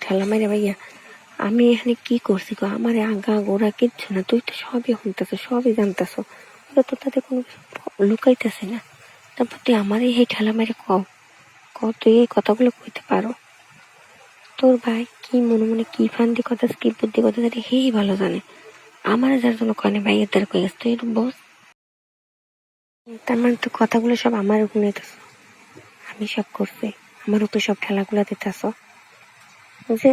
ঠেলা মাইরে ভাইয়া আমি এখানে কি করছি গো? আমার আগা গোড়া কিচ্ছু না, তুই তো সবই শুনতেছ, সবই জানতেছ, তো তাদের কোনো লুকাইতেছে না। তারপর তুই আমার এই ঠেলা মেরে তুই এই কথাগুলো কইতে পারো? তোর ভাই কি মনে মনে কি ফান্দি কথা কি বুদ্ধি কথা জানি হেই ভালো জানে। আমার যার জন্য কয় না ভাই এদের কয়ে গেছে তুই বস। তার মানে তো কথাগুলো সব আমার উপর নিতেছ, আমি সব করছি, আমার উপর সব ঠেলাগুলা দিতেছ। যে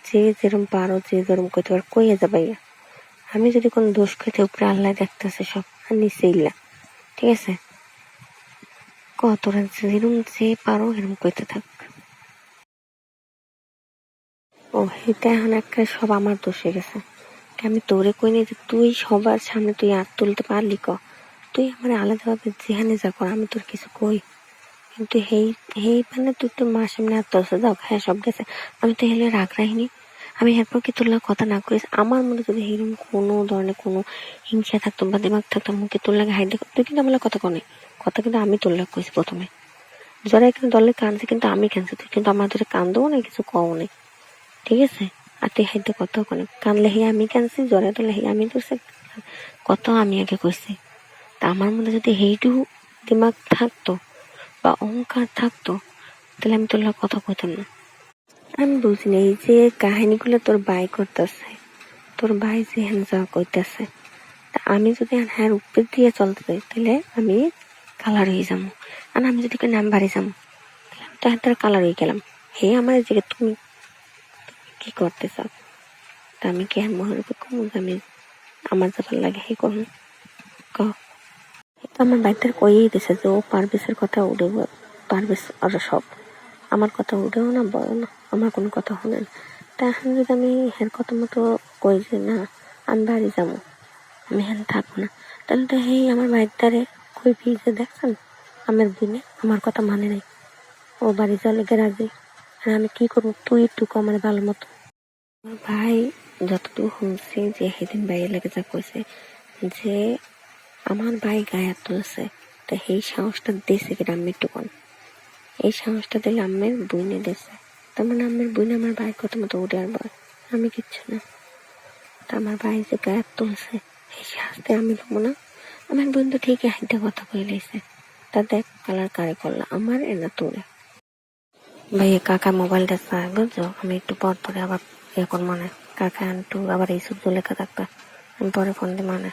যে যেরম পারো, যে যেরম কইতে পারো কইয়ে যা ভাইয়া। আমি যদি কোনো দোষ খেতে উপরে আল্লাহ দেখতেছে সব, আর নিচে ইল্লা, ঠিক আছে? তোরা যেরম যে পারো এরম কইতে থাক। এটা এখন একটা সব আমার দোষ হয়ে গেছে। আমি তোরে কই নি যে তুই সবার সামনে তুই আর তুলতে পারলি তুই আমার আলাদাভাবে যেখানে যা কর আমি তোর কিছু কই, কিন্তু হেই মানে তুই তোর মার সামনে আর তোর যাও হ্যাঁ সব গেছে, আমি তো হেলে রাগ রাখিনি। আমি এরপর কি তোর কথা না করিস? আমার মনে যদি এরকম কোনো ধরনের কোনো হিংসা থাকতো বা দিমাগ থাকতো মুখে তোর লাগে হাইট দেখো, তুই কিন্তু আমার কথা কনে কথা কিন্তু আমি তোর লাগ কইছি প্রথমে। যারা এখানে দলে কানছে কিন্তু আমি কানছি, তুই কিন্তু আমার ধরে কান দেবো না, কিছু কও নেই, ঠিক আছে? আর তুই হাইতে কথা কনে কানলে হে আমি কানছি, জ্বরে তোলে হে আমি তোর কত আমি আগে কইছি। তা আমার মধ্যে যদি হেইটু দিমাগ থাকতো বা অহংকার থাকতো তাহলে আমি তোর কথা কইতাম না। আমি বুঝি না এই যে কাহিনীগুলো তোর বাই করতেছে, তোর ভাই যে হ্যান যা কইতেছে, তা আমি যদি হ্যাঁ উপর দিয়ে চলতে চাই তাহলে আমি কালার হয়ে যাবো। আর আমি যদি নাম বাড়ি যাবো তাহলে আমি তো হাতের কালার হয়ে গেলাম। হে আমার যে তুমি কি করতে চাও? তা আমি কি আর মহর কম আমি আমার যা ভালো লাগে হে করুন আমার বাইকটার কইয়েই দিছে যে ও পারভেজের কথা উঠে, পারভেজ আর সব আমার কথা উঠেও না বড় না, আমার কোনো কথা হলে না। তা এখন যদি আমি হের কথা মতো কই যে না আমি বাড়ি যাবো, আমি হেন থাকবো না, তাহলে তো হেই আমার বাইকটারে কইবি যে দেখছেন আমার দিনে আমার কথা মানে নাই, ও বাড়ি যাওয়ার লেগে রাজি। আর আমি কি করবো? তুই একটু আমার ভালো মতো। আমার ভাই যতটুকু শুনছি যে সেদিন বাইরে লেগে যা কইছে যে আমার ভাই গায়ে তুলছে, তো এই সাহসটা দিয়েছে কি আমি একটু কন, এই সাহসটা দিলে আম্মের বইনে দিয়েছে। তার মানে আম্মের বইনে আমার ভাই কত মতো উঠে আর বয় আমি কিচ্ছু না। তা আমার ভাই যে গায়ে তুলছে এই সাহসতে আমি দেবো না? আমার বোন তো ঠিকই হাইতে কথা কয়ে লাইছে, তা দেখ কালার কারে করলা আমার এনা তোরে। ভাইয়া কাকা মোবাইলটা চায় বুঝছো, আমি একটু পরে আবার ইয়ে করবো মানে কাকা একটু আবার এই সব লেখা থাকবে, আমি পরে ফোন দিই মানে।